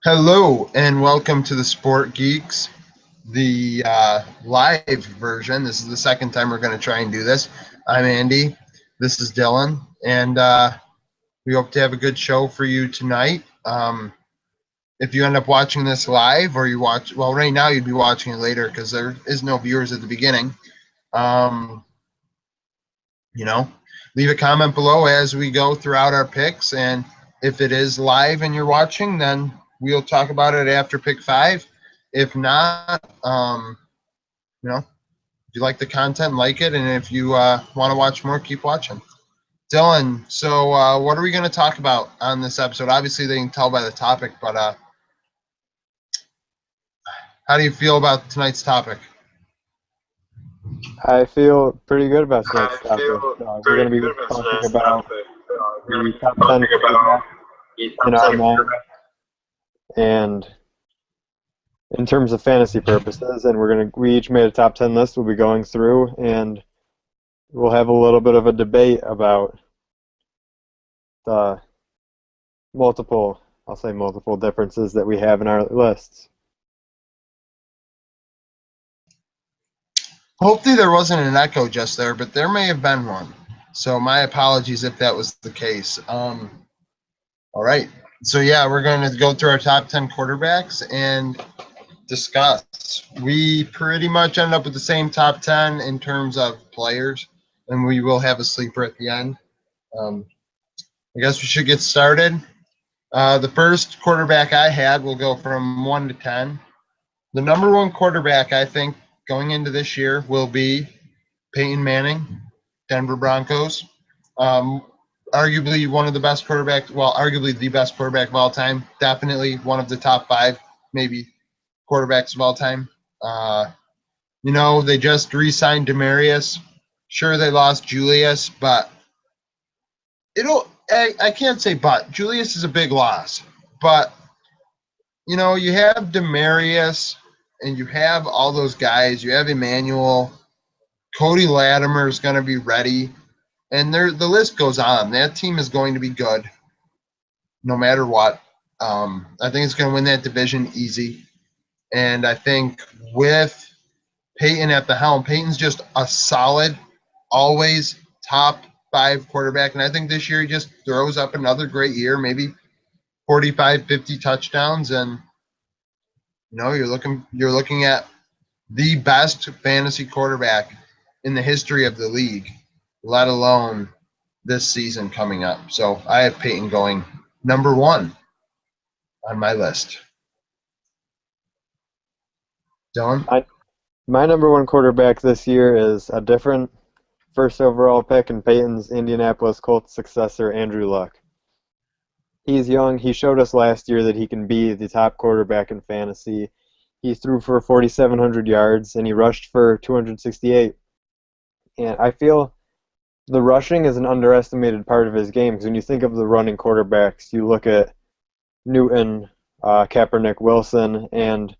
Hello and welcome to the Sport Geeks, the live version. This is the second time we're going to try and do this. I'm Andy. This is Dylan, and we hope to have a good show for you tonight. If you end up watching this live, or you watch, well, right now you'd be watching it later because there is no viewers at the beginning. Um, you know, leave a comment below as we go throughout our picks, and if it is live and you're watching, then we'll talk about it after pick 5. If not, if you like the content, like it, and if you want to watch more, keep watching. Dylan, so what are we going to talk about on this episode? Obviously, they can tell by the topic, but how do you feel about tonight's topic? I feel pretty good about tonight's I topic. feel We're going pretty to be good about talking tonight's about topic. We're going the to be top 10 talking about quarterbacks the in top our 10 mind quarterbacks. and in terms of fantasy purposes. And we each made a top 10 list we'll be going through, and we'll have a little bit of a debate about the multiple differences that we have in our lists. Hopefully there wasn't an echo just there, but there may have been one. So my apologies if that was the case. All right. So yeah, we're going to go through our top 10 quarterbacks and discuss. We pretty much end up with the same top 10 in terms of players, and we will have a sleeper at the end. Um, I guess we should get started. The first quarterback I had will go from 1 to 10. The number one quarterback, I think, going into this year will be Peyton Manning, Denver Broncos. Um, Arguably one of the best quarterbacks, well, arguably the best quarterback of all time. Definitely one of the top 5, maybe, quarterbacks of all time. They just re-signed Demarius. Sure, they lost Julius, but I can't say but. Julius is a big loss. But, you have Demarius and you have all those guys. You have Emmanuel. Cody Latimer is going to be ready. And the list goes on. That team is going to be good no matter what. I think it's going to win that division easy. And I think with Peyton at the helm, Peyton's just a solid, always top 5 quarterback. And I think this year he just throws up another great year, maybe 45, 50 touchdowns. And, you're looking at the best fantasy quarterback in the history of the league, let alone this season coming up. So I have Peyton going number 1 on my list. Dylan? My number one quarterback this year is a different first overall pick in Peyton's Indianapolis Colts successor, Andrew Luck. He's young. He showed us last year that he can be the top quarterback in fantasy. He threw for 4,700 yards and he rushed for 268. And I feel the rushing is an underestimated part of his game because when you think of the running quarterbacks, you look at Newton, Kaepernick, Wilson, and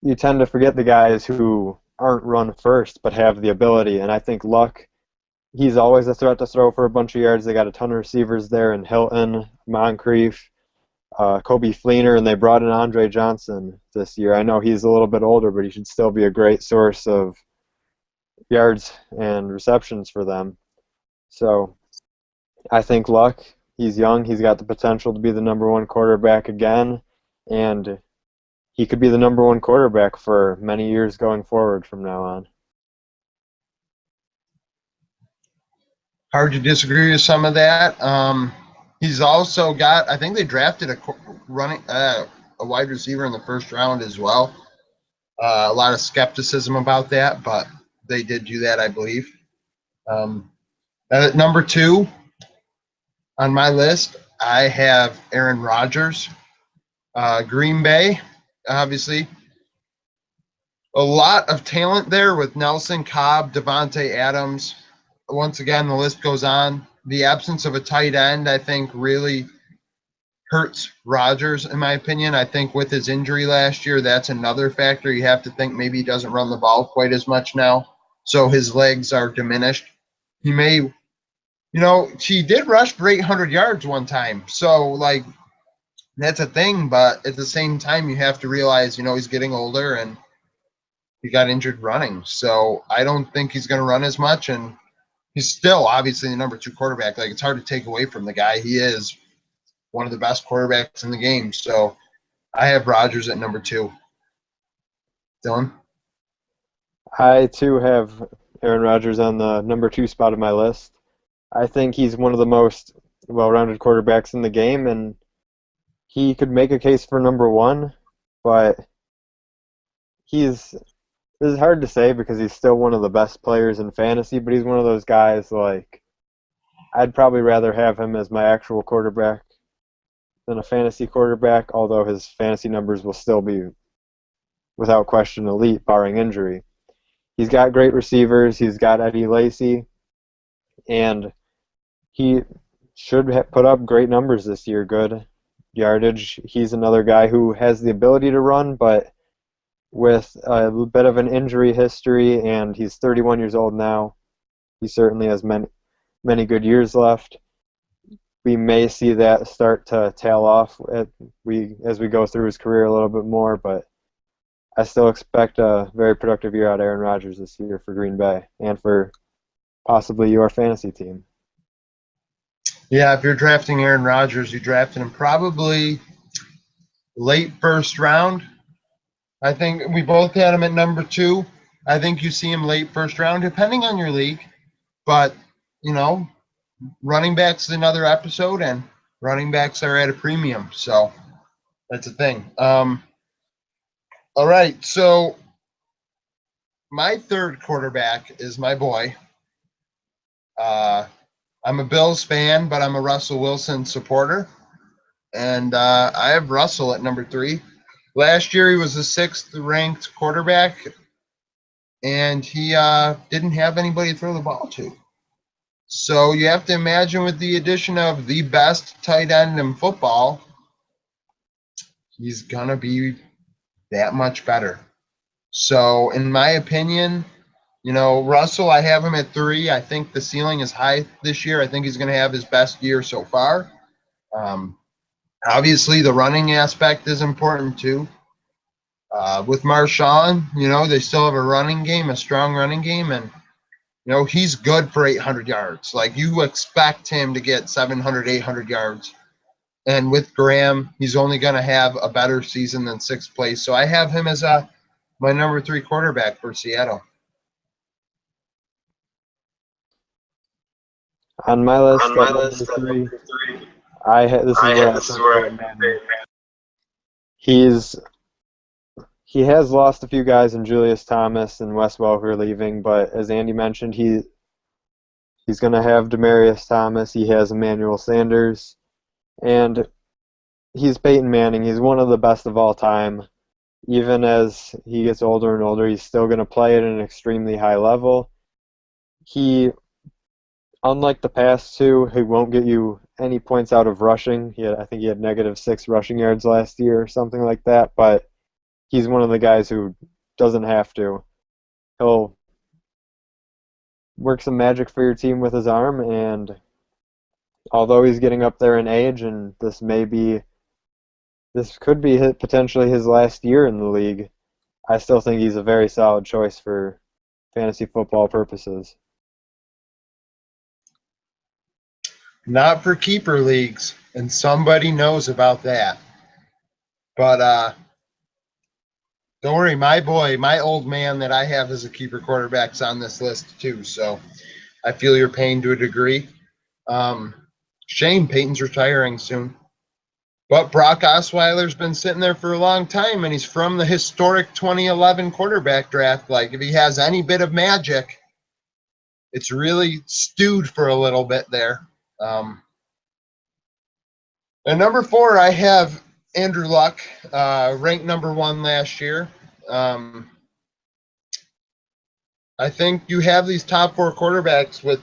you tend to forget the guys who aren't run first but have the ability. And I think Luck, he's always a threat to throw for a bunch of yards. They got a ton of receivers there in Hilton, Moncrief, Kobe Fleener, and they brought in Andre Johnson this year. I know he's a little bit older, but he should still be a great source of yards and receptions for them. So I think Luck, he's young. He's got the potential to be the number one quarterback again, and he could be the number one quarterback for many years going forward from now on. Hard to disagree with some of that. He's also got, I think they drafted a wide receiver in the first round as well. A lot of skepticism about that, but they did do that, I believe. At number 2 on my list, I have Aaron Rodgers. Green Bay, obviously. A lot of talent there with Nelson, Cobb, Devontae Adams. Once again, the list goes on. The absence of a tight end, I think, really hurts Rodgers, in my opinion. I think with his injury last year, that's another factor. You have to think maybe he doesn't run the ball quite as much now, so his legs are diminished. He may, he did rush for 800 yards one time. So, That's a thing, but at the same time, you have to realize, he's getting older and he got injured running. So I don't think he's going to run as much. And he's still obviously the number 2 quarterback. Like, it's hard to take away from the guy. He is one of the best quarterbacks in the game. So I have Rodgers at number 2. Dylan? I too have Aaron Rodgers on the number 2 spot of my list. I think he's one of the most well-rounded quarterbacks in the game, and he could make a case for number 1, but this is hard to say because he's still one of the best players in fantasy, but he's one of those guys like I'd probably rather have him as my actual quarterback than a fantasy quarterback, although his fantasy numbers will still be without question elite barring injury. He's got great receivers, he's got Eddie Lacy, and he should put up great numbers this year, good yardage. He's another guy who has the ability to run, but with a bit of an injury history, and he's 31 years old now. He certainly has many good years left. We may see that start to tail off as we go through his career a little bit more, but I still expect a very productive year out of Aaron Rodgers this year for Green Bay and for possibly your fantasy team. Yeah, if you're drafting Aaron Rodgers, you drafted him probably late first round. I think we both had him at number 2. I think you see him late first round, depending on your league. But, running backs is another episode, and running backs are at a premium. So that's a thing. All right, so my third quarterback is my boy. I'm a Bills fan, but I'm a Russell Wilson supporter. And I have Russell at number 3. Last year, he was the 6th-ranked quarterback, and he didn't have anybody to throw the ball to. So you have to imagine with the addition of the best tight end in football, he's going to be that much better. So in my opinion, Russell, I have him at 3. I think the ceiling is high this year. I think he's going to have his best year so far. Obviously, the running aspect is important too. With Marshawn, they still have a running game, a strong running game, and he's good for 800 yards. Like, you expect him to get 700, 800 yards. And with Graham, he's only going to have a better season than 6th place. So I have him as my number 3 quarterback for Seattle. On my list, at number 3, this is where I think he has lost a few guys in Julius Thomas and Wes Welker leaving, but as Andy mentioned, he's going to have Demaryius Thomas. He has Emmanuel Sanders, and he's Peyton Manning. He's one of the best of all time. Even as he gets older and older, he's still going to play at an extremely high level. Unlike the past 2, he won't get you any points out of rushing. I think he had -6 rushing yards last year or something like that, but he's one of the guys who doesn't have to. He'll work some magic for your team with his arm, and although he's getting up there in age, and this could be potentially his last year in the league, I still think he's a very solid choice for fantasy football purposes. Not for keeper leagues, and somebody knows about that. But don't worry, my boy, my old man that I have as a keeper quarterback's on this list too. So I feel your pain to a degree. Shame Peyton's retiring soon. But Brock Osweiler's been sitting there for a long time, and he's from the historic 2011 quarterback draft. Like, if he has any bit of magic, it's really stewed for a little bit there. At number 4, I have Andrew Luck, ranked number 1 last year. I think you have these top 4 quarterbacks with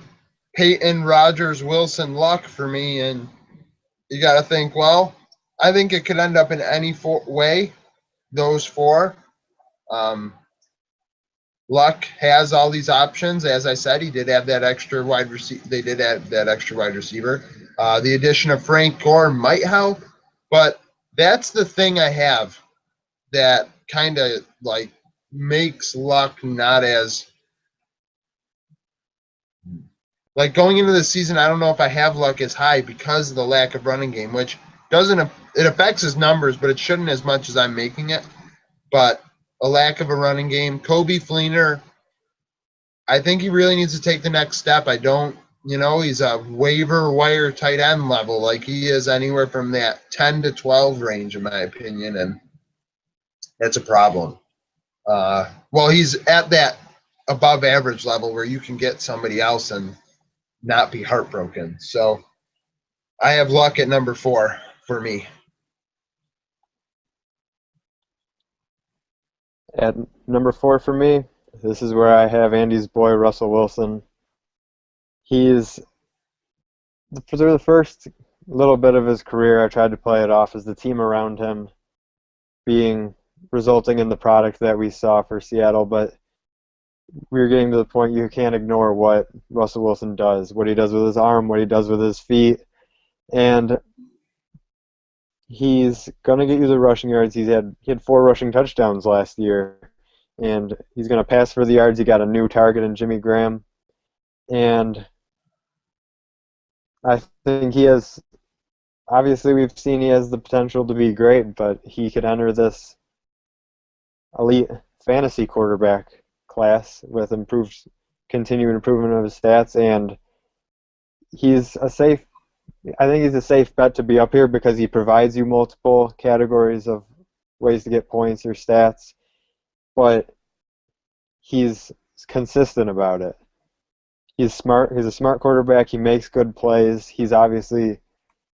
Peyton, Rodgers, Wilson, Luck for me, and you got to think, well, I think it could end up in any way, those 4. Luck has all these options. As I said, he did have that extra wide receiver. They did have that extra wide receiver. The addition of Frank Gore might help, but That's the thing I have that kind of like makes Luck not as like going into the season. I don't know if I have Luck as high because of the lack of running game, which doesn't it affects his numbers, but it shouldn't as much as I'm making it. But a lack of a running game. Kobe Fleener, I think he really needs to take the next step. I don't, he's a waiver wire tight end level. Like he is anywhere from that 10 to 12 range, in my opinion, and that's a problem. Well, he's at that above average level where you can get somebody else and not be heartbroken. So I have Luck at number 4 for me. At number 4 for me, this is where I have Andy's boy, Russell Wilson. He's, through the first little bit of his career, I tried to play it off as the team around him resulting in the product that we saw for Seattle, but we're getting to the point you can't ignore what Russell Wilson does, what he does with his arm, what he does with his feet, and he's gonna get you the rushing yards. He had 4 rushing touchdowns last year, and he's gonna pass for the yards. He got a new target in Jimmy Graham, and I think he has. Obviously, we've seen he has the potential to be great, but he could enter this elite fantasy quarterback class with continuing improvement of his stats, and I think he's a safe bet to be up here because he provides you multiple categories of ways to get points or stats, but he's consistent about it. He's smart. He's a smart quarterback. He makes good plays. He's obviously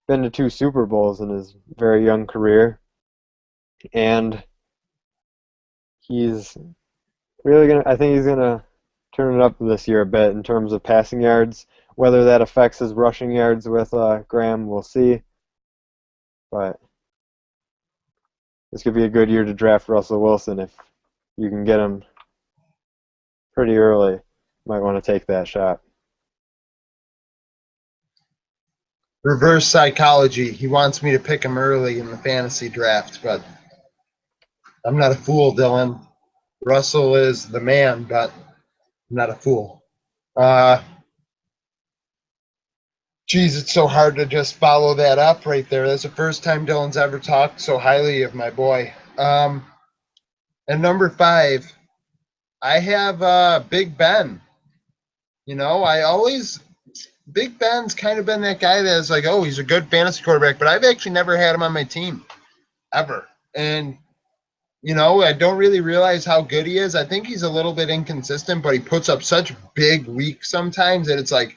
been to 2 Super Bowls in his very young career, and he's I think he's gonna turn it up this year a bit in terms of passing yards. Whether that affects his rushing yards with Graham, we'll see. But this could be a good year to draft Russell Wilson if you can get him pretty early. Might want to take that shot. Reverse psychology. He wants me to pick him early in the fantasy draft, but I'm not a fool, Dylan. Russell is the man, but I'm not a fool. Geez, it's so hard to just follow that up right there. That's the first time Dylan's ever talked so highly of my boy. And number 5, I have Big Ben. Big Ben's kind of been that guy that's like, oh, he's a good fantasy quarterback, but I've actually never had him on my team ever. And, I don't really realize how good he is. I think he's a little bit inconsistent, but he puts up such big weeks sometimes that it's like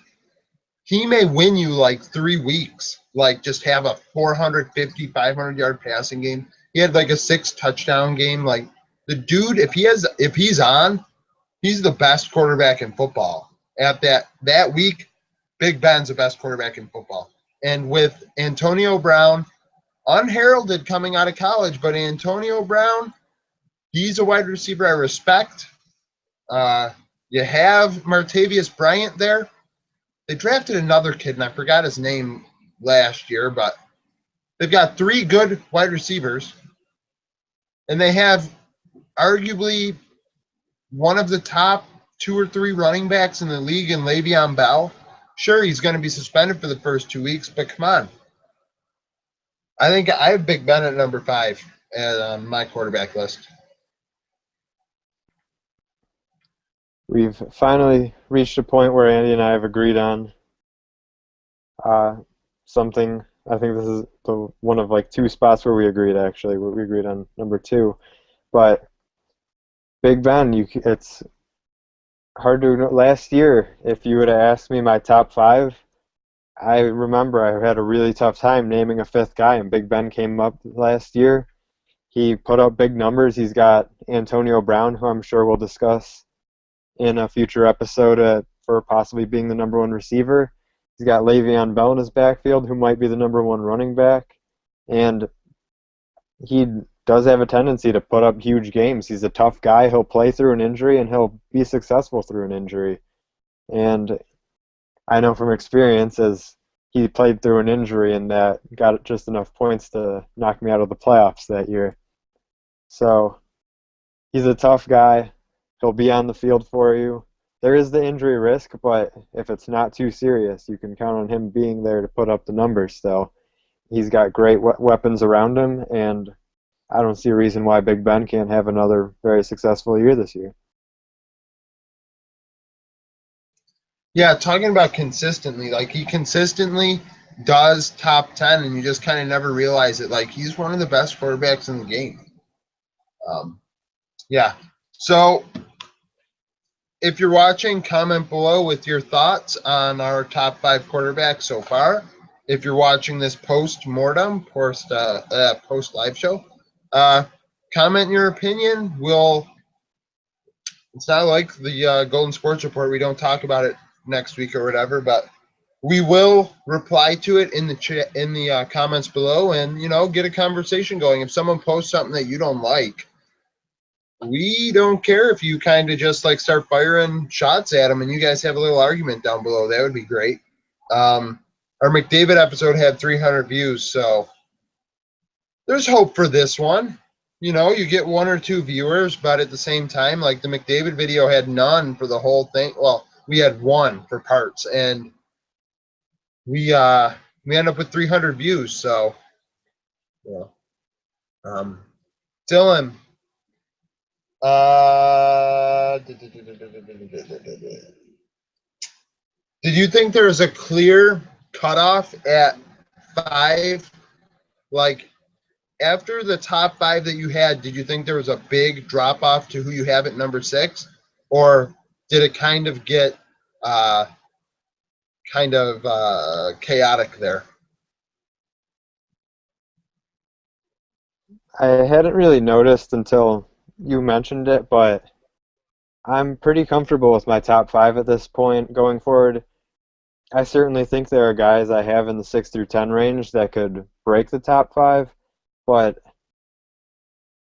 he may win you like 3 weeks, like just have a 450, 500-yard passing game. He had like a 6 touchdown game. Like the dude, if he's on, he's the best quarterback in football. At that week, Big Ben's the best quarterback in football. And with Antonio Brown, unheralded coming out of college, but Antonio Brown, he's a wide receiver I respect. You have Martavius Bryant there. They drafted another kid, and I forgot his name last year, but they've got 3 good wide receivers, and they have arguably one of the top 2 or 3 running backs in the league in Le'Veon Bell. Sure, he's going to be suspended for the first 2 weeks, but come on. I think I have Big Ben at number 5 on my quarterback list. We've finally reached a point where Andy and I have agreed on something. I think this is one of like 2 spots where we agreed, actually. We agreed on number 2. But Big Ben, it's hard to know. Last year, if you would have asked me my top 5, I remember I had a really tough time naming a 5th guy, and Big Ben came up last year. He put up big numbers. He's got Antonio Brown, who I'm sure we'll discuss in a future episode for possibly being the number 1 receiver. He's got Le'Veon Bell in his backfield, who might be the number 1 running back. And he does have a tendency to put up huge games. He's a tough guy. He'll play through an injury, and he'll be successful through an injury. And I know from experience, as he played through an injury and that got just enough points to knock me out of the playoffs that year. So he's a tough guy. He'll be on the field for you. There is the injury risk, but if it's not too serious, you can count on him being there to put up the numbers still. He's got great weapons around him, and I don't see a reason why Big Ben can't have another very successful year this year. Yeah, talking about consistently, like he consistently does top 10, and you just kind of never realize it. Like he's one of the best quarterbacks in the game. Um, yeah. So if you're watching, comment below with your thoughts on our top 5 quarterbacks so far. If you're watching this post-mortem, post live show, uh, comment your opinion. It's not like the Golden Sports Report. We don't talk about it next week or whatever, but we will reply to it in the chat, in the comments below, and get a conversation going. If someone posts something that you don't like, we don't care if you kind of just like start firing shots at them and you guys have a little argument down below. That would be great. Our McDavid episode had 300 views, so there's hope for this one. You get 1 or 2 viewers, but at the same time, like the McDavid video had none for the whole thing. Well, we had 1 for parts, and we end up with 300 views. So, yeah. Dylan, did you think there was a clear cutoff at 5? Like after the top 5 that you had, did you think there was a big drop off to who you have at number 6, or did it kind of get chaotic there? I hadn't really noticed until you mentioned it, but I'm pretty comfortable with my top 5 at this point going forward. I certainly think there are guys I have in the 6 through 10 range that could break the top 5, but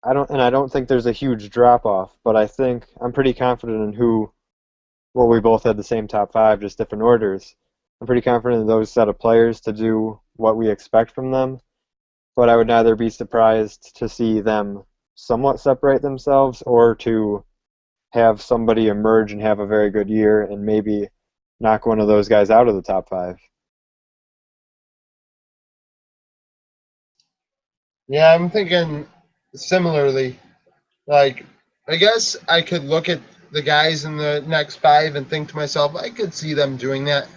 I don't think there's a huge drop off, but I think I'm pretty confident in we both had the same top 5, just different orders. I'm pretty confident in those set of players to do what we expect from them, but I would neither be surprised to see them somewhat separate themselves or to have somebody emerge and have a very good year and maybe knock one of those guys out of the top 5. Yeah, I'm thinking similarly. Like, I guess I could look at the guys in the next 5 and think to myself, I could see them doing that.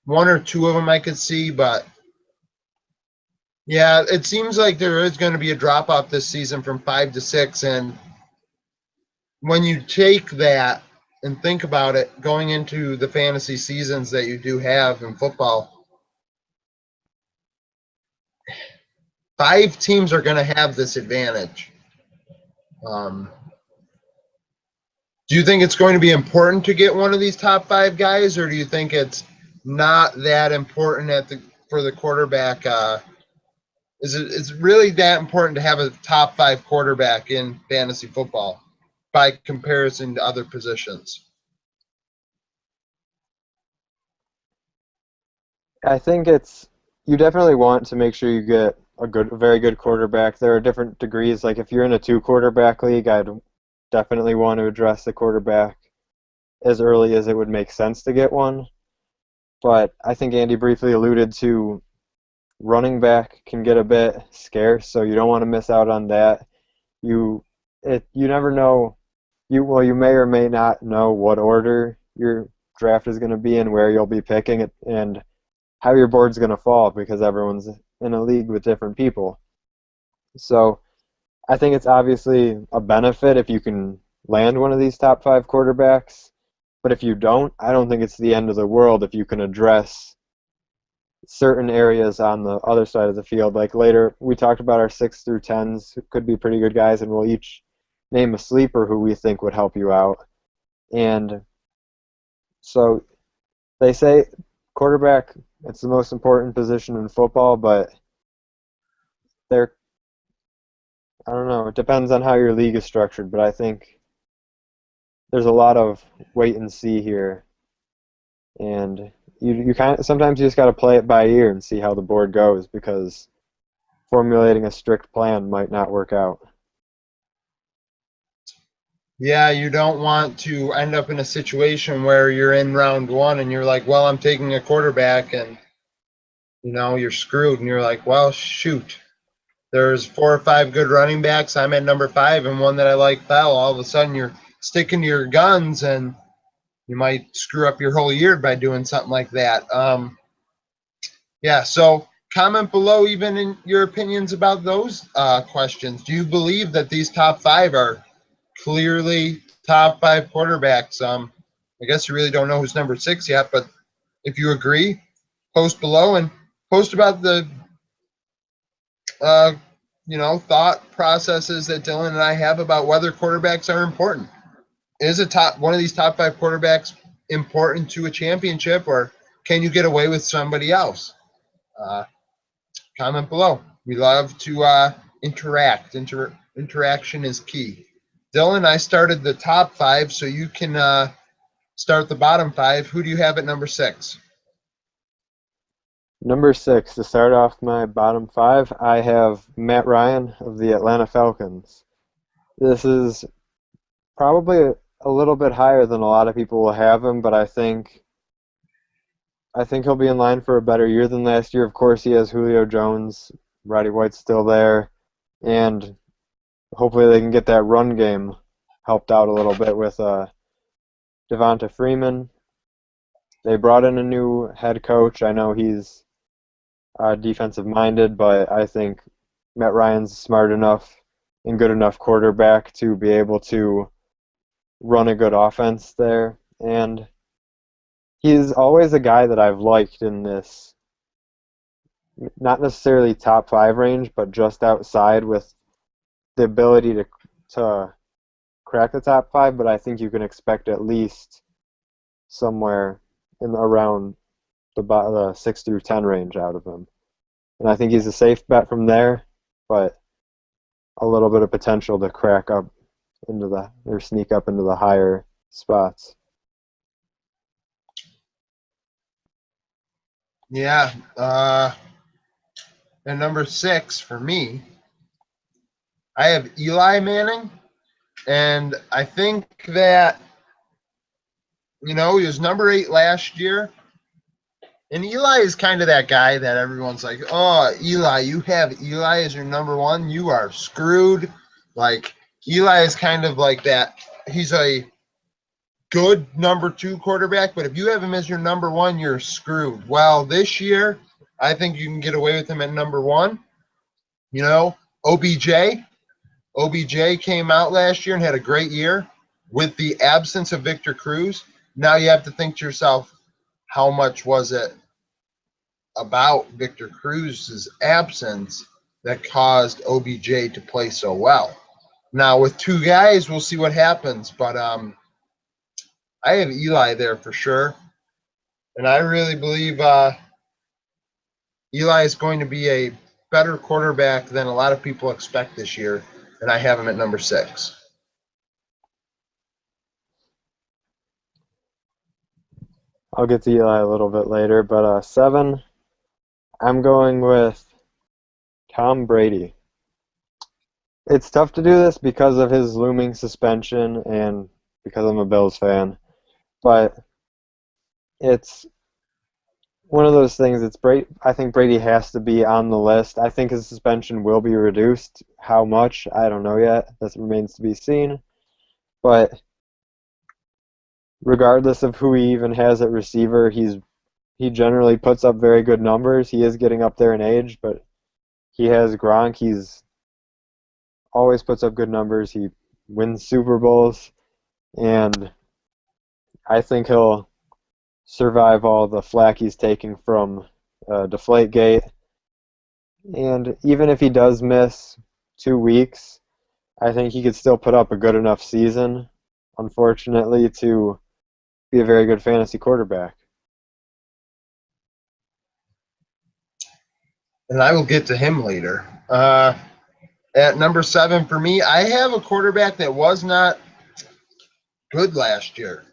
1 or 2 of them I could see, but yeah, it seems like there is going to be a drop off this season from 5 to 6. And when you take that and think about it going into the fantasy seasons that you do have in football, 5 teams are going to have this advantage. Do you think it's going to be important to get one of these top 5 guys, or do you think it's not that important for the quarterback? Is it really that important to have a top 5 quarterback in fantasy football by comparison to other positions? I think you definitely want to make sure you get a very good quarterback. There are different degrees. Like if you're in a 2 quarterback league, I'd definitely want to address the quarterback as early as it would make sense to get one. But I think Andy briefly alluded to running back can get a bit scarce, so you don't want to miss out on that. You never know. You may or may not know what order your draft is going to be and where you'll be picking it and how your board's going to fall because everyone's in a league with different people. So I think it's obviously a benefit if you can land one of these top 5 quarterbacks. But if you don't, I don't think it's the end of the world if you can address certain areas on the other side of the field. Like later, we talked about our 6 through 10s who could be pretty good guys, and we'll each name a sleeper who we think would help you out. And so they say quarterback, it's the most important position in football, but I don't know, it depends on how your league is structured, but I think there's a lot of wait and see here. And you kind of, sometimes you just got to play it by ear and see how the board goes, because formulating a strict plan might not work out. Yeah, you don't want to end up in a situation where you're in round one and you're like, well, I'm taking a quarterback, and you're screwed, and you're like, well, shoot. There's 4 or 5 good running backs. I'm at number 5, and one that I like fell. All of a sudden, you're sticking to your guns, and you might screw up your whole year by doing something like that. Yeah, so comment below even in your opinions about those questions. Do you believe that these top 5 are clearly top 5 quarterbacks? I guess you really don't know who's number 6 yet, but if you agree, post below and post about the thought processes that Dylan and I have about whether quarterbacks are important. Is one of these top 5 quarterbacks important to a championship, or can you get away with somebody else? Comment below. We love to interact. Interaction is key. Dylan, I started the top 5, so you can start the bottom 5. Who do you have at number 6? Number 6, to start off my bottom 5, I have Matt Ryan of the Atlanta Falcons. This is probably a little bit higher than a lot of people will have him, but I think he'll be in line for a better year than last year. Of course, he has Julio Jones, Roddy White's still there, and hopefully they can get that run game helped out a little bit with Devonta Freeman. They brought in a new head coach. I know he's defensive-minded, but I think Matt Ryan's smart enough and good enough quarterback to be able to run a good offense there. And he's always a guy that I've liked in this, not necessarily top 5 range, but just outside, with the ability to crack the top 5. But I think you can expect at least somewhere in around the 6 through 10 range out of him. And I think he's a safe bet from there, but a little bit of potential to crack up or sneak up into the higher spots. Yeah. And number 6 for me, I have Eli Manning, and I think that he was number 8 last year. And Eli is kind of that guy that everyone's like, oh, Eli, you have Eli as your number 1, you are screwed. Like, Eli is kind of like that. He's a good number 2 quarterback, but if you have him as your number 1, you're screwed. Well, this year, I think you can get away with him at number 1. OBJ. OBJ came out last year and had a great year with the absence of Victor Cruz. Now you have to think to yourself, how much was it about Victor Cruz's absence that caused OBJ to play so well? Now with 2 guys, we'll see what happens, but I have Eli there for sure, and I really believe Eli is going to be a better quarterback than a lot of people expect this year, and I have him at number 6. I'll get to Eli a little bit later, but 7, I'm going with Tom Brady. It's tough to do this because of his looming suspension and because I'm a Bills fan, but it's one of those things. I think Brady has to be on the list. I think his suspension will be reduced. How much? I don't know yet. That remains to be seen. But regardless of who he even has at receiver, he generally puts up very good numbers. He is getting up there in age, but he has Gronk. He's always puts up good numbers. He wins Super Bowls, and I think he'll survive all the flack he's taking from Deflategate. And even if he does miss 2 weeks, I think he could still put up a good enough season, unfortunately, to be a very good fantasy quarterback. And I will get to him later. At number 7 for me, I have a quarterback that was not good last year.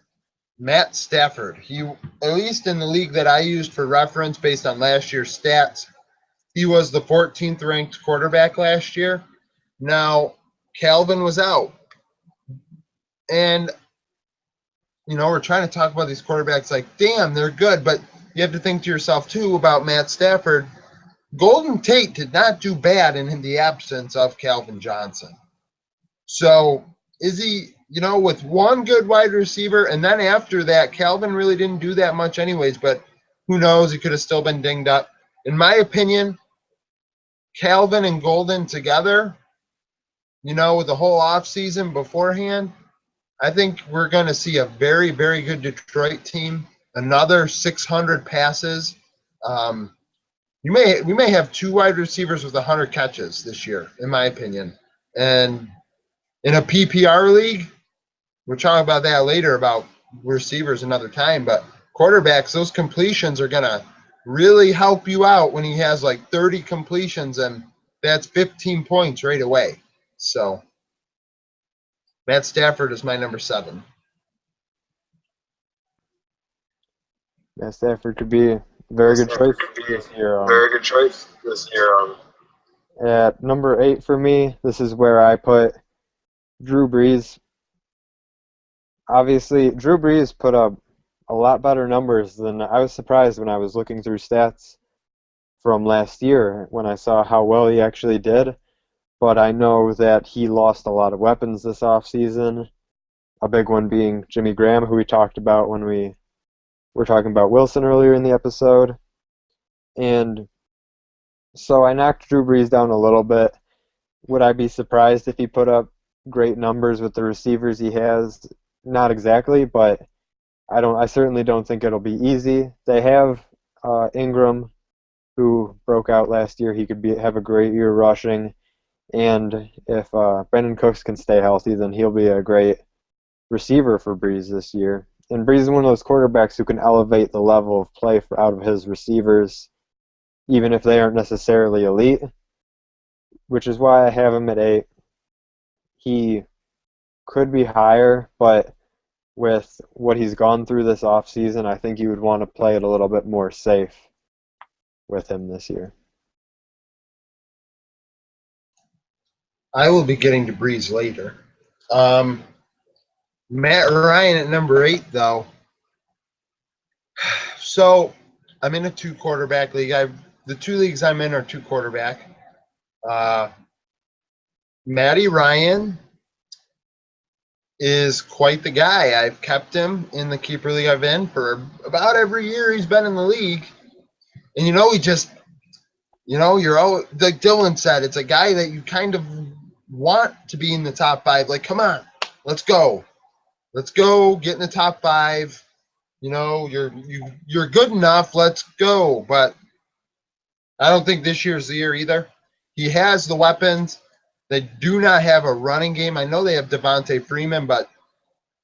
Matt Stafford. He, at least in the league that I used for reference based on last year's stats, he was the 14th ranked quarterback last year. Now, Calvin was out. And, we're trying to talk about these quarterbacks like, damn, they're good. But you have to think to yourself, too, about Matt Stafford. Golden Tate did not do bad in the absence of Calvin Johnson. So is he, with one good wide receiver, and then after that, Calvin really didn't do that much anyways, but who knows? He could have still been dinged up. In my opinion, Calvin and Golden together, with the whole offseason beforehand, I think we're going to see a very, very good Detroit team. Another 600 passes. We may have two wide receivers with 100 catches this year, in my opinion. And in a PPR league, we'll talk about that later about receivers another time, but quarterbacks, those completions are going to really help you out when he has like 30 completions, and that's 15 points right away. So Matt Stafford is my number 7. Matt Stafford could be a very good choice this year. At number 8 for me, this is where I put Drew Brees. Obviously, Drew Brees put up a lot better numbers than I was surprised when I was looking through stats from last year when I saw how well he actually did. But I know that he lost a lot of weapons this offseason, a big one being Jimmy Graham, who we talked about when we were talking about Wilson earlier in the episode. And so I knocked Drew Brees down a little bit. Would I be surprised if he put up great numbers with the receivers he has? Not exactly, but I certainly don't think it'll be easy. They have Ingram, who broke out last year. He could have a great year rushing. And if Brandon Cooks can stay healthy, then he'll be a great receiver for Brees this year. And Brees is one of those quarterbacks who can elevate the level of play out of his receivers, even if they aren't necessarily elite, which is why I have him at 8. He could be higher, but with what he's gone through this offseason, I think you would want to play it a little bit more safe with him this year. I will be getting to Brees later. Matt Ryan at number 8, though. So I'm in a 2-quarterback league. The 2 leagues I'm in are 2-quarterback. Matty Ryan is quite the guy. I've kept him in the keeper league I've in for about every year he's been in the league. And he just, you're all, like Dylan said, it's a guy that you kind of want to be in the top 5. Like, come on, let's go. Let's go get in the top 5. You're good enough. Let's go. But I don't think this year's the year either. He has the weapons. They do not have a running game. I know they have Devontae Freeman, but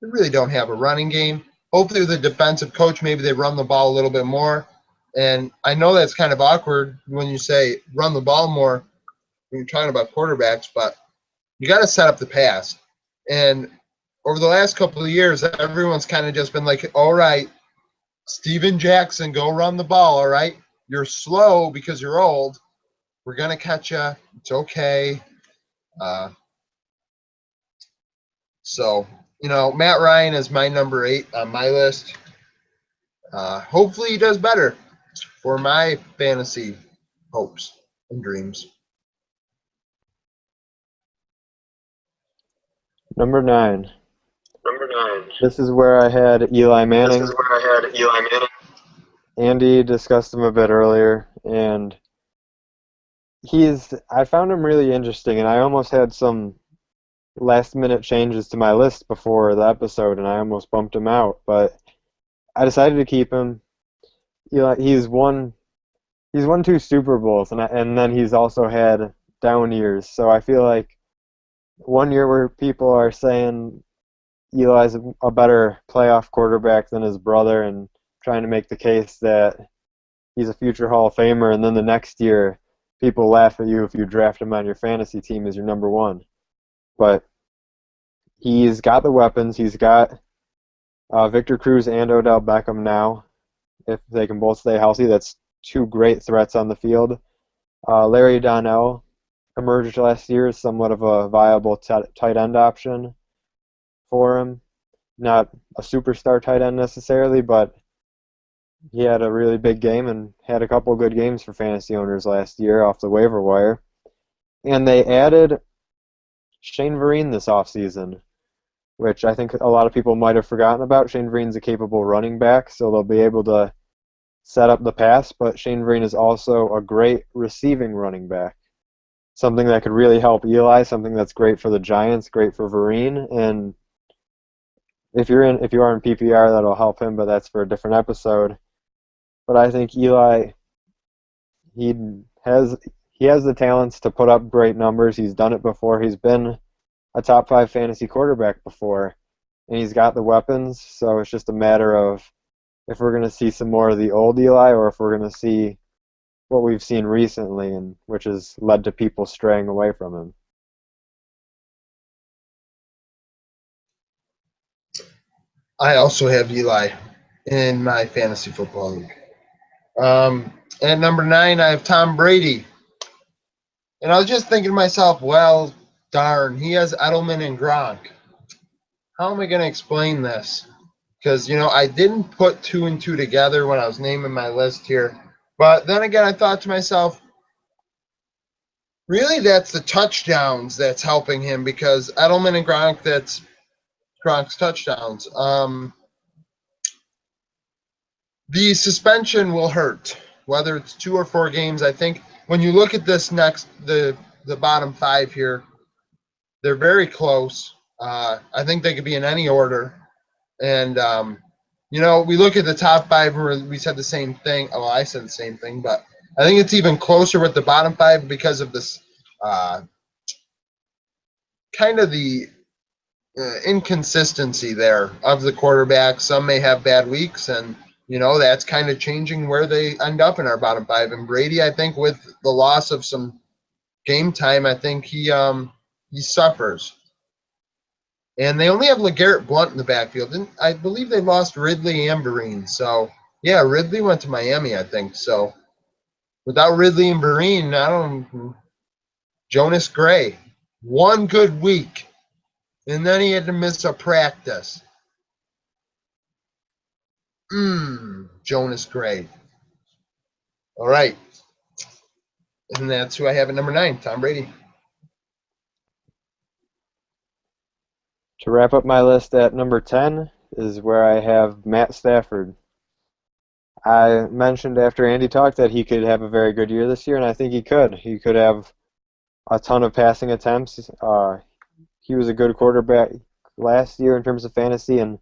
they really don't have a running game. Hopefully with the defensive coach, maybe they run the ball a little bit more. And I know that's kind of awkward when you say run the ball more when you're talking about quarterbacks, but you got to set up the pass. And over the last couple of years, everyone's kind of just been like, all right, Steven Jackson, go run the ball, all right? You're slow because you're old. We're going to catch you. It's okay. So, Matt Ryan is my number 8 on my list. Hopefully he does better for my fantasy hopes and dreams. Number 9. This is where I had Eli Manning. Andy discussed him a bit earlier, and I found him really interesting, and I almost had some last-minute changes to my list before the episode, and I almost bumped him out, but I decided to keep him. He's won 2 Super Bowls, and then he's also had down years, so I feel like one year where people are saying Eli's a better playoff quarterback than his brother and trying to make the case that he's a future Hall of Famer, and then the next year people laugh at you if you draft him on your fantasy team as your number 1. But he's got the weapons. He's got Victor Cruz and Odell Beckham now, if they can both stay healthy, that's two great threats on the field. Larry Donnell emerged last year as somewhat of a viable tight end option for him. Not a superstar tight end necessarily, but he had a really big game and had a couple good games for fantasy owners last year off the waiver wire. And they added Shane Vereen this offseason, which I think a lot of people might have forgotten about. Shane Vereen's a capable running back, so they'll be able to set up the pass, but Shane Vereen is also a great receiving running back. Something that could really help Eli, something that's great for the Giants, great for Vereen, and if you are in PPR, that'll help him, but that's for a different episode. But I think Eli, he has he has the talents to put up great numbers. He's done it before. He's been a top 5 fantasy quarterback before, and he's got the weapons. So it's just a matter of if we're going to see some more of the old Eli, or if we're going to see what we've seen recently, and which has led to people straying away from him. I also have Eli in my fantasy football league. At number 9, I have Tom Brady. And I was just thinking to myself, well, darn, he has Edelman and Gronk. How am I going to explain this? Because, I didn't put 2 and 2 together when I was naming my list here. But then again, I thought to myself, really, that's the touchdowns that's helping him, because Edelman and Gronk, that's Gronk's touchdowns. The suspension will hurt, whether it's 2 or 4 games. I think when you look at this the bottom 5 here, they're very close. I think they could be in any order. And, we look at the top 5, and we said the same thing. Well, I said the same thing, but I think it's even closer with the bottom 5 because of this kind of the inconsistency there of the quarterback. Some may have bad weeks, and that's kind of changing where they end up in our bottom 5. And Brady, I think, with the loss of some game time, I think he suffers. And they only have LeGarrette Blount in the backfield. And I believe they lost Ridley and Vereen. So, yeah, Ridley went to Miami, I think. So, without Ridley and Vereen, Jonas Gray, one good week, and then he had to miss a practice. Jonas Gray. All right. And that's who I have at number 9, Tom Brady. To wrap up my list at number 10 is where I have Matt Stafford. I mentioned after Andy talked that he could have a very good year this year, and I think he could. He could have a ton of passing attempts. He was a good quarterback last year in terms of fantasy, and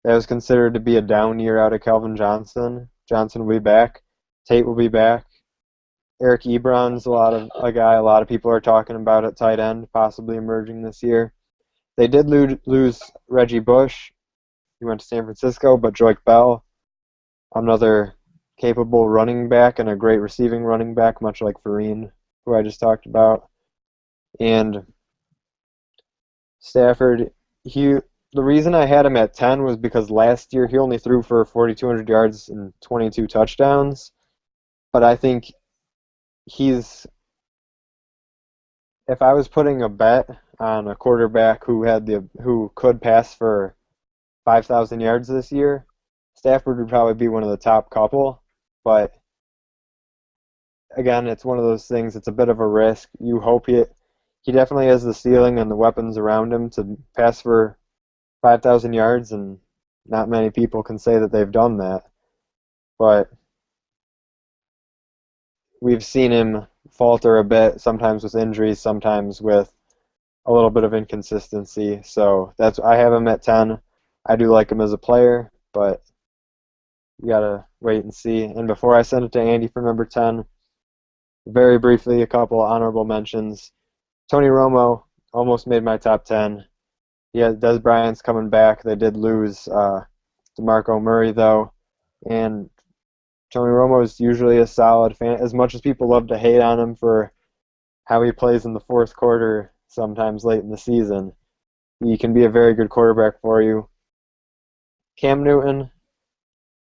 that was considered to be a down year out of Calvin Johnson. Johnson will be back. Tate will be back. Eric Ebron's a guy a lot of people are talking about at tight end, possibly emerging this year. They did lose Reggie Bush. He went to San Francisco, but Joique Bell, another capable running back and a great receiving running back, much like Vereen, who I just talked about. And Stafford, the reason I had him at 10 was because last year he only threw for 4,200 yards and 22 touchdowns. But I think if I was putting a bet on a quarterback who could pass for 5,000 yards this year, Stafford would probably be one of the top couple. But again, it's one of those things. It's a bit of a risk. You hope he definitely has the ceiling and the weapons around him to pass for 5,000 yards, and not many people can say that they've done that. But we've seen him falter a bit, sometimes with injuries, sometimes with a little bit of inconsistency. So I have him at 10. I do like him as a player, but you gotta wait and see. And before I send it to Andy for number 10, very briefly, a couple honorable mentions. Tony Romo almost made my top 10. Yeah, Des Bryant's coming back. They did lose DeMarco Murray, though. And Tony Romo is usually a solid fan. As much as people love to hate on him for how he plays in the fourth quarter, sometimes late in the season, he can be a very good quarterback for you. Cam Newton,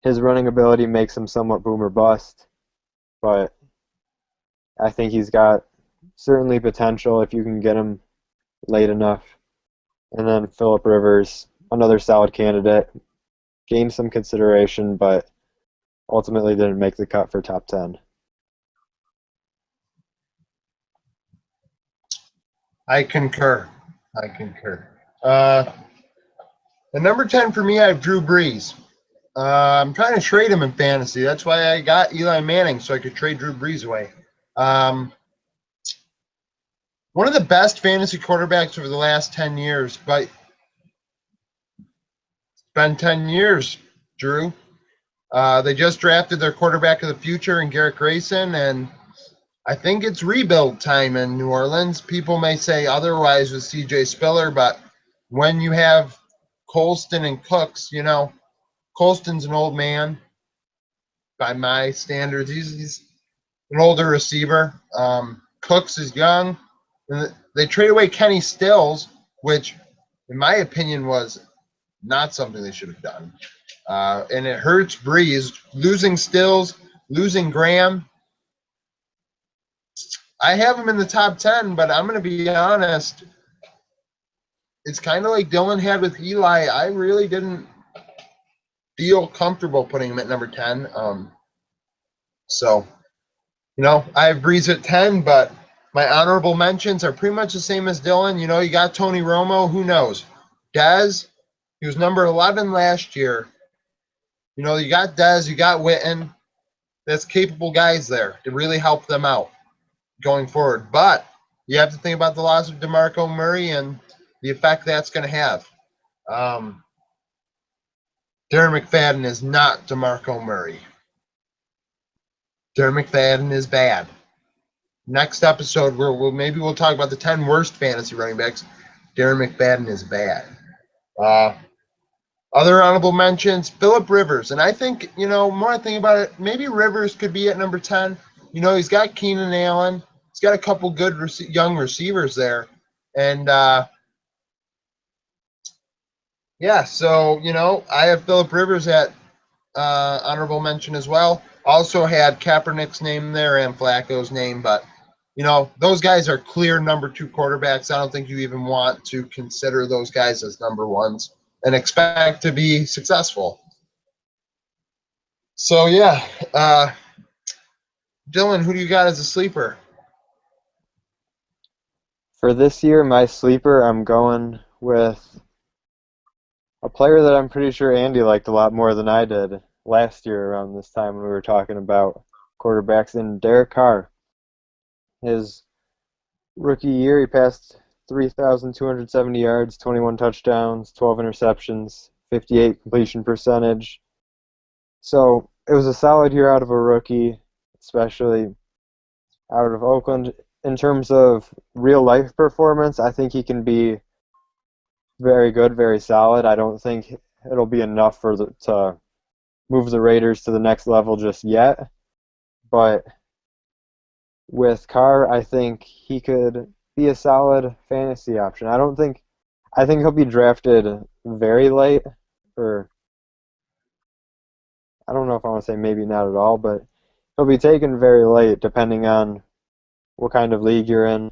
his running ability makes him somewhat boom or bust, but I think he's got certainly potential if you can get him late enough. And then Phillip Rivers, another solid candidate, gained some consideration, but ultimately didn't make the cut for top 10. I concur. I concur. The number 10 for me, I have Drew Brees. I'm trying to trade him in fantasy. That's why I got Eli Manning, so I could trade Drew Brees away. One of the best fantasy quarterbacks over the last 10 years, but it's been 10 years, Drew. They just drafted their quarterback of the future in Garrett Grayson, and I think it's rebuild time in New Orleans. People may say otherwise with C.J. Spiller, but when you have Colston and Cooks, Colston's an old man by my standards. He's an older receiver. Cooks is young. And they trade away Kenny Stills, which, in my opinion, was not something they should have done. And it hurts Breeze. Losing Stills, losing Graham. I have him in the top 10, but I'm going to be honest. It's kind of like Dylan had with Eli. I really didn't feel comfortable putting him at number 10. So, I have Breeze at 10, but my honorable mentions are pretty much the same as Dylan. You got Tony Romo. Who knows? Dez, he was number 11 last year. You got Dez, you got Witten. That's capable guys there to really help them out going forward. But you have to think about the loss of DeMarco Murray and the effect that's going to have. Darren McFadden is not DeMarco Murray. Darren McFadden is bad. Next episode, we'll talk about the 10 worst fantasy running backs. Darren McFadden is bad. Other honorable mentions, Phillip Rivers. And I think, more I think about it, maybe Rivers could be at number 10. He's got Keenan Allen. He's got a couple good young receivers there. And, so, I have Phillip Rivers at honorable mention as well. Also had Kaepernick's name there and Flacco's name, but those guys are clear number 2 quarterbacks. I don't think you even want to consider those guys as number ones and expect to be successful. So, Dylan, who do you got as a sleeper? For this year, my sleeper, I'm going with a player that I'm pretty sure Andy liked a lot more than I did last year around this time when we were talking about quarterbacks, in Derek Carr. His rookie year, he passed 3,270 yards, 21 touchdowns, 12 interceptions, 58 completion percentage. So it was a solid year out of a rookie, especially out of Oakland. In terms of real-life performance, I think he can be very good, very solid. I don't think it'll be enough to move the Raiders to the next level just yet. But with Carr, I think he could be a solid fantasy option. I think he'll be drafted very late, or I don't know if I want to say maybe not at all, but he'll be taken very late depending on what kind of league you're in.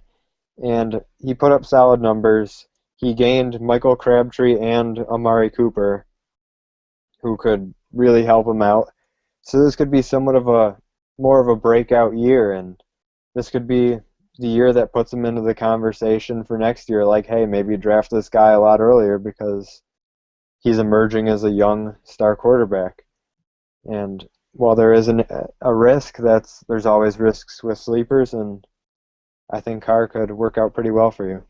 And he put up solid numbers. He gained Michael Crabtree and Amari Cooper, who could really help him out. So this could be somewhat of more of a breakout year, and this could be the year that puts him into the conversation for next year. Like, hey, maybe draft this guy a lot earlier because he's emerging as a young star quarterback. And while there is a risk, there's always risks with sleepers, and I think Carr could work out pretty well for you.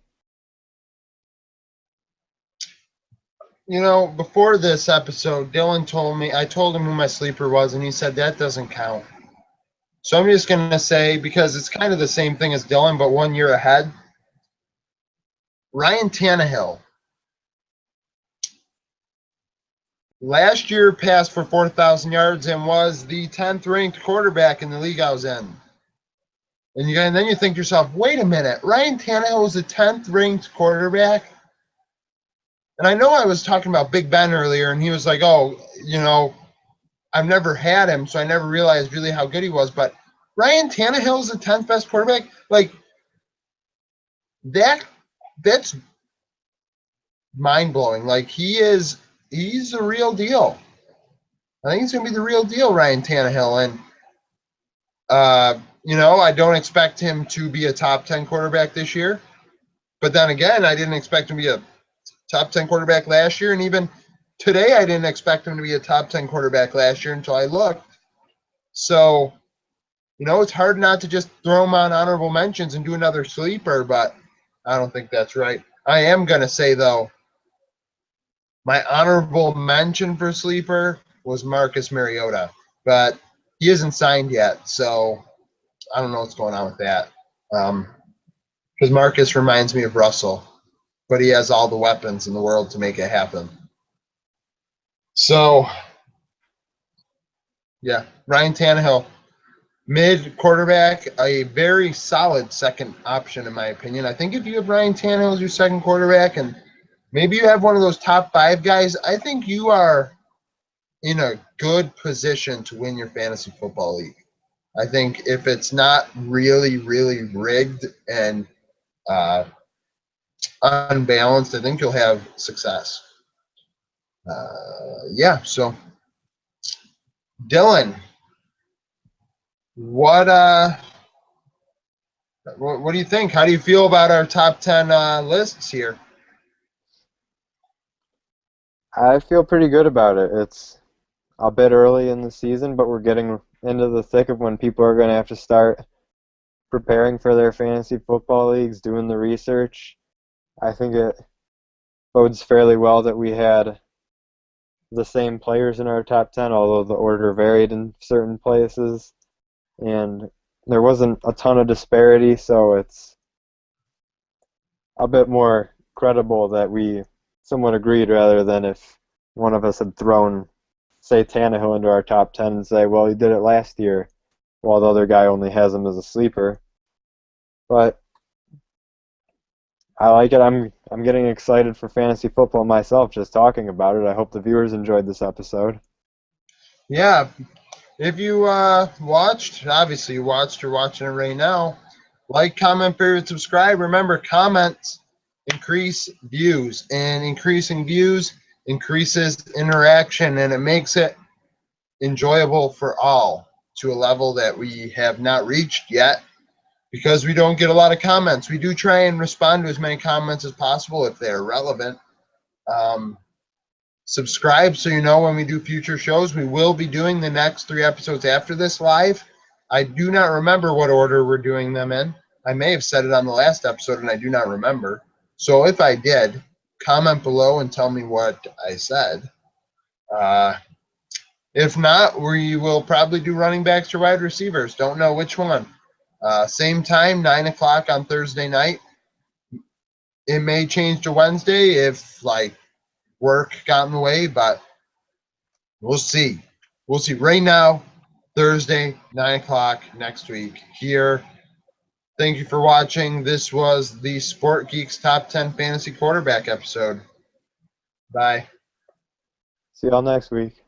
Before this episode, Dylan told me, I told him who my sleeper was, and he said that doesn't count. So I'm just going to say, because it's kind of the same thing as Dylan, but 1 year ahead, Ryan Tannehill. Last year passed for 4,000 yards and was the 10th ranked quarterback in the league I was in. And then you think to yourself, wait a minute, Ryan Tannehill was the 10th ranked quarterback? And I know I was talking about Big Ben earlier, and he was like, oh, I've never had him, so I never realized really how good he was. But Ryan Tannehill is the 10th best quarterback. Like, that's mind-blowing. Like, he's the real deal. I think he's going to be the real deal, Ryan Tannehill. And, I don't expect him to be a top 10 quarterback this year. But then again, I didn't expect him to be a top 10 quarterback last year. And even today, I didn't expect him to be a top 10 quarterback last year until I looked. So, it's hard not to just throw him on honorable mentions and do another sleeper, but I don't think that's right. I am going to say, though, my honorable mention for sleeper was Marcus Mariota, but he isn't signed yet, so I don't know what's going on with that. Because Marcus reminds me of Russell, but he has all the weapons in the world to make it happen. So, yeah, Ryan Tannehill, mid quarterback, a very solid second option in my opinion. I think if you have Ryan Tannehill as your second quarterback, and maybe you have one of those top 5 guys, I think you are in a good position to win your fantasy football league. I think if it's not really, really rigged and unbalanced, I think you'll have success. So Dylan, what do you think? How do you feel about our top 10 lists here? I feel pretty good about it. It's a bit early in the season, but we're getting into the thick of when people are going to have to start preparing for their fantasy football leagues, doing the research. I think it bodes fairly well that we had the same players in our top 10, although the order varied in certain places. And there wasn't a ton of disparity, so it's a bit more credible that we somewhat agreed rather than if one of us had thrown, say, Tannehill into our top 10 and say, well, he did it last year, while the other guy only has him as a sleeper. But I like it. I'm getting excited for fantasy football myself just talking about it. I hope the viewers enjoyed this episode. Yeah, if you watched, obviously you watched, you're watching it right now. Like, comment, favorite, subscribe. Remember, comments increase views, and increasing views increases interaction, and it makes it enjoyable for all to a level that we have not reached yet because we don't get a lot of comments. We do try and respond to as many comments as possible if they're relevant. Subscribe so you know when we do future shows. We will be doing the next 3 episodes after this live. I do not remember what order we're doing them in. I may have said it on the last episode and I do not remember. So if I did, comment below and tell me what I said. If not, we will probably do running backs or wide receivers. Don't know which one. Same time, 9 o'clock on Thursday night. It may change to Wednesday if work got in the way, but we'll see. We'll see. Right now, Thursday, 9 o'clock next week here. Thank you for watching. This was the Sport Geeks Top 10 Fantasy Quarterback episode. Bye. See y'all next week.